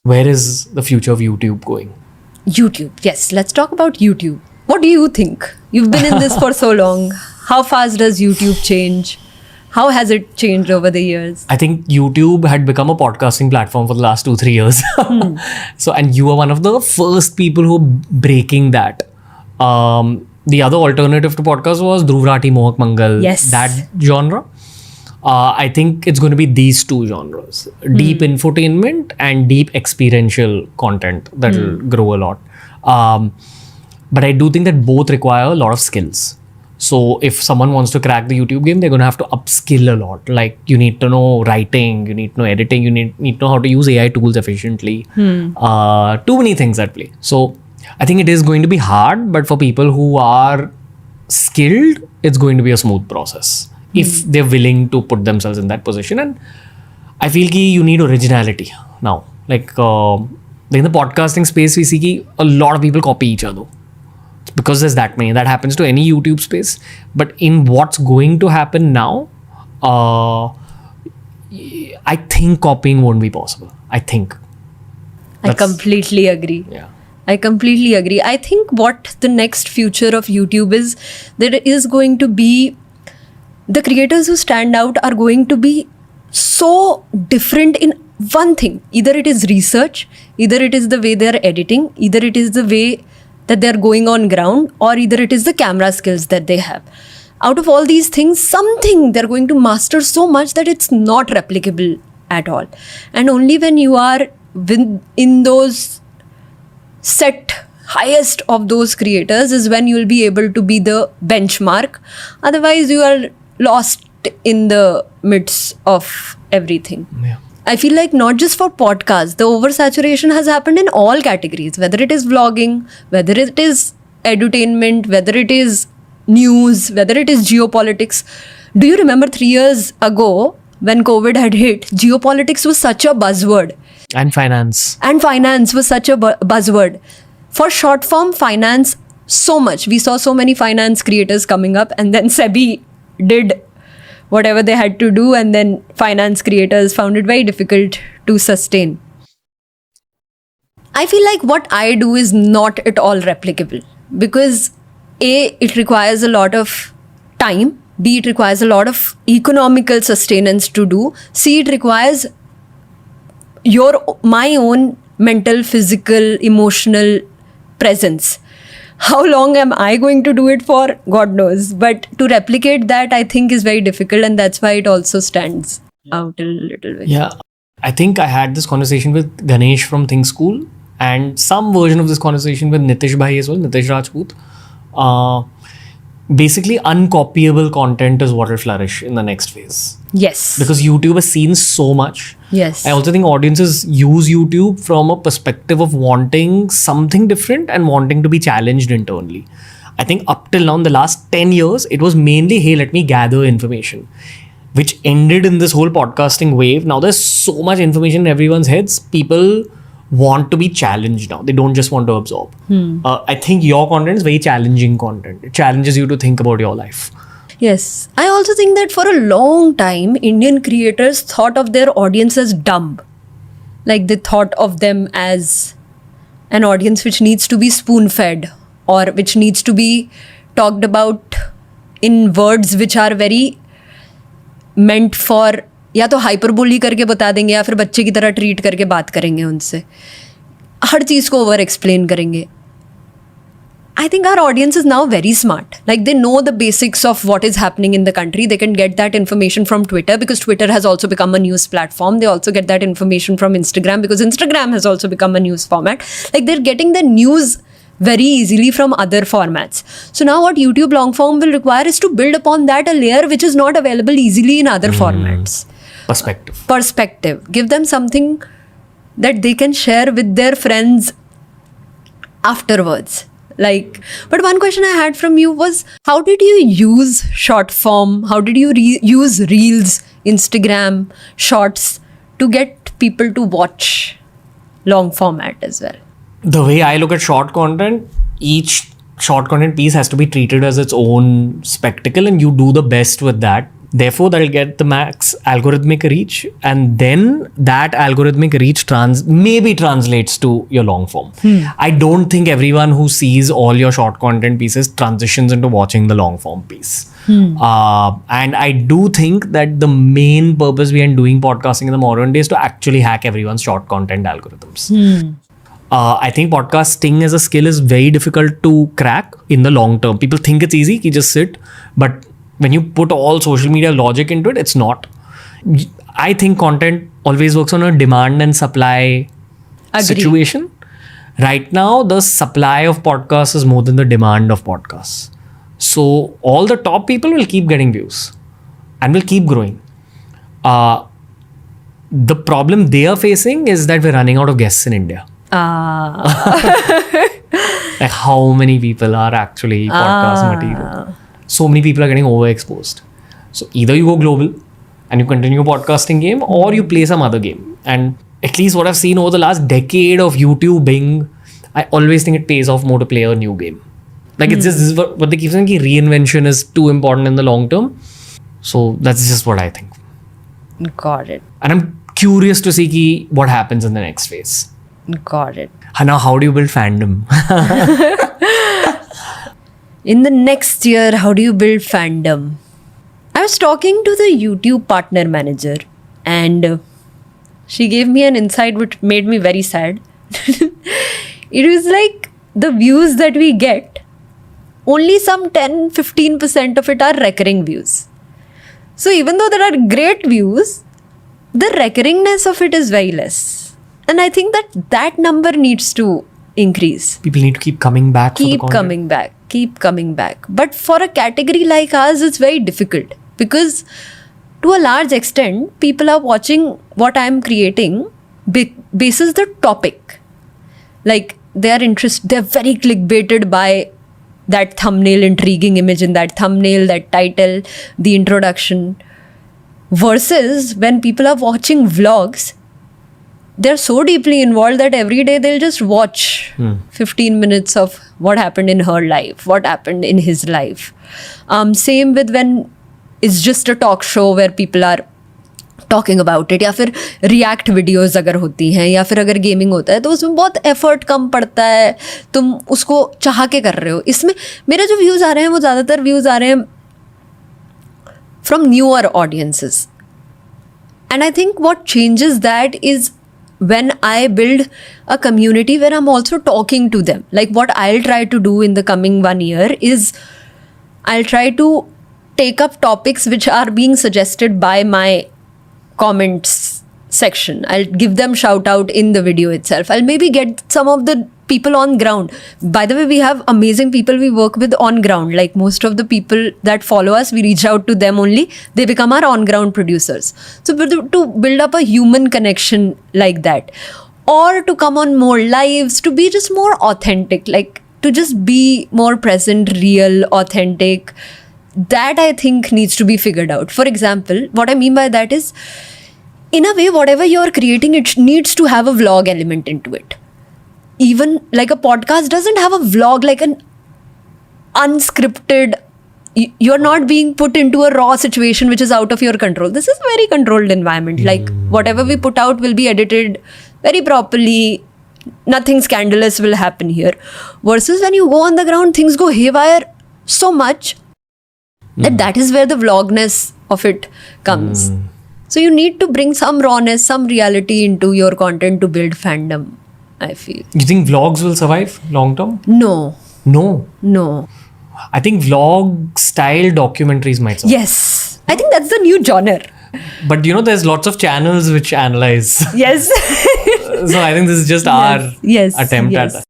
Where is the future of YouTube going? YouTube. Yes, let's talk about YouTube. What do you think? You've been in this for so long. How fast does YouTube change? How has it changed over the years? I think YouTube had become a podcasting platform for the last 2-3 years. So, and you are one of the first people who are breaking that. The other alternative to podcast was Dhruv Rathi, Mohak Mangal, Yes. that genre. I think it's going to be these two genres, deep infotainment and deep experiential content that will grow a lot. But I do think that both require a lot of skills. So if someone wants to crack the YouTube game, they're going to have to upskill a lot. Like you need to know writing, you need to know editing, you need to know how to use AI tools efficiently. Too many things at play. So I think it is going to be hard, but for people who are skilled, it's going to be a smooth process if they're willing to put themselves in that position. And I feel ki you need originality now. Like in the podcasting space, we see ki a lot of people copy each other. Because there's that many. That happens to any YouTube space. But in what's going to happen now, I think copying won't be possible. I think. I completely agree. Yeah. I completely agree. I think what the next future of YouTube is, that it is going to be, the creators who stand out are going to be so different in one thing. Either it is research, either it is the way they are editing, either it is the way that they're going on ground, or either it is the camera skills that they have. Out of all these things, something they're going to master so much that it's not replicable at all. And only when you are in those set highest of those creators is when you'll be able to be the benchmark. Otherwise, you are lost in the midst of everything. Yeah. I feel like not just for podcasts, the oversaturation has happened in all categories, whether it is vlogging, whether it is edutainment, whether it is news, whether it is geopolitics. Do you remember 3 years ago when COVID had hit, geopolitics was such a buzzword. And finance. And finance was such a buzzword. For short form finance, so much. We saw so many finance creators coming up, and then SEBI did whatever they had to do, and then finance creators found it very difficult to sustain. I feel like what I do is not at all replicable because A, it requires a lot of time, B, it requires a lot of economical sustenance to do, C, it requires my own mental, physical, emotional presence. How long am I going to do it for? God knows. But to replicate that, I think, is very difficult, and that's why it also stands out a little bit. Yeah. I think I had this conversation with Ganesh from Think School and some version of this conversation with Nitish Bhai as well, Nitish Rajput. Basically, uncopyable content is what will flourish in the next phase. Yes. Because YouTube has seen so much. Yes. I also think audiences use YouTube from a perspective of wanting something different and wanting to be challenged internally. I think up till now, in the last 10 years, it was mainly, hey, let me gather information, which ended in this whole podcasting wave. Now there's so much information in everyone's heads. People want to be challenged now. They don't just want to absorb. I think your content is very challenging content. It challenges you to think about your life. Yes. I also think that for a long time, Indian creators thought of their audience as dumb. Like they thought of them as an audience which needs to be spoon-fed or which needs to be talked about in words which are very meant for, या तो hyperbole करके बता देंगे या फिर बच्चे की तरह ट्रीट करके बात करेंगे उनसे, हर चीज़ को ओवर एक्सप्लेन करेंगे. I think our audience is now very smart. Like they know the basics of what is happening in the country. They can get that information from Twitter because Twitter has also become a news platform. They also get that information from Instagram because Instagram has also become a news format. Like they're getting the news very easily from other formats. So now what YouTube long form will require is to build upon that a layer which is not available easily in other formats. Perspective. Give them something that they can share with their friends afterwards. Like, but one question I had from you was, how did you use short form? How did you use Reels, Instagram, Shorts to get people to watch long format as well? The way I look at short content, each short content piece has to be treated as its own spectacle and you do the best with that. Therefore, that'll get the max algorithmic reach, and then that algorithmic reach maybe translates to your long form. I don't think everyone who sees all your short content pieces transitions into watching the long form piece. And I do think that the main purpose behind doing podcasting in the modern day is to actually hack everyone's short content algorithms. I think podcasting as a skill is very difficult to crack in the long term. People think it's easy, you just sit, but when you put all social media logic into it, it's not. I think content always works on a demand and supply situation. Right now, the supply of podcasts is more than the demand of podcasts. So all the top people will keep getting views and will keep growing. The problem they are facing is that we're running out of guests in India. Like how many people are actually podcast material? So many people are getting overexposed. So either you go global and you continue podcasting game, or you play some other game. And at least what I've seen over the last decade of YouTubing, I always think it pays off more to play a new game. Like it's just, this is what they keep saying, ki reinvention is too important in the long term. So that's just what I think. Got it. And I'm curious to see ki what happens in the next phase. Got it. Now, how do you build fandom? In the next year, how do you build fandom? I was talking to the YouTube partner manager, and she gave me an insight which made me very sad. It was like the views that we get, only some 10-15% of it are recurring views. So even though there are great views, the recurringness of it is very less. And I think that number needs to increase. People need to keep coming back. Keep coming back. But for a category like ours, it's very difficult because to a large extent, people are watching what I'm creating basis the topic. Like they're very clickbaited by that thumbnail, intriguing image in that thumbnail, that title, the introduction. Versus when people are watching vlogs, they're so deeply involved that every day they'll just watch 15 minutes of what happened in her life, what happened in his life. Same with when it's just a talk show where people are talking about it, या फिर react videos अगर होती हैं, या फिर अगर gaming होता है तो उसमें बहुत एफर्ट कम पड़ता है, तुम उसको चाह के कर रहे हो. इसमें मेरे जो व्यूज़ आ रहे हैं वो ज़्यादातर व्यूज़ आ रहे हैं from newer audiences. And I think what changes that is when I build a community where I'm also talking to them. Like what I'll try to do in the coming 1 year is I'll try to take up topics which are being suggested by my comments section. I'll give them shout out in the video itself. I'll maybe get some of the people on ground. By the way, we have amazing people we work with on ground. Like most of the people that follow us, we reach out to them only. They become our on ground producers. So to build up a human connection like that, or to come on more lives, to be just more authentic, like to just be more present, real, authentic. That I think needs to be figured out. For example, what I mean by that is, in a way, whatever you're creating, it needs to have a vlog element into it. Even like a podcast doesn't have a vlog, like an unscripted, you're not being put into a raw situation which is out of your control. This is a very controlled environment. Like whatever we put out will be edited very properly. Nothing scandalous will happen here. Versus when you go on the ground, things go haywire so much that is where the vlogness of it comes. So you need to bring some rawness, some reality into your content to build fandom, I feel. You think vlogs will survive long term? No. I think vlog style documentaries might survive. Yes. I think that's the new genre. But there's lots of channels which analyze. Yes. So I think this is just our attempt at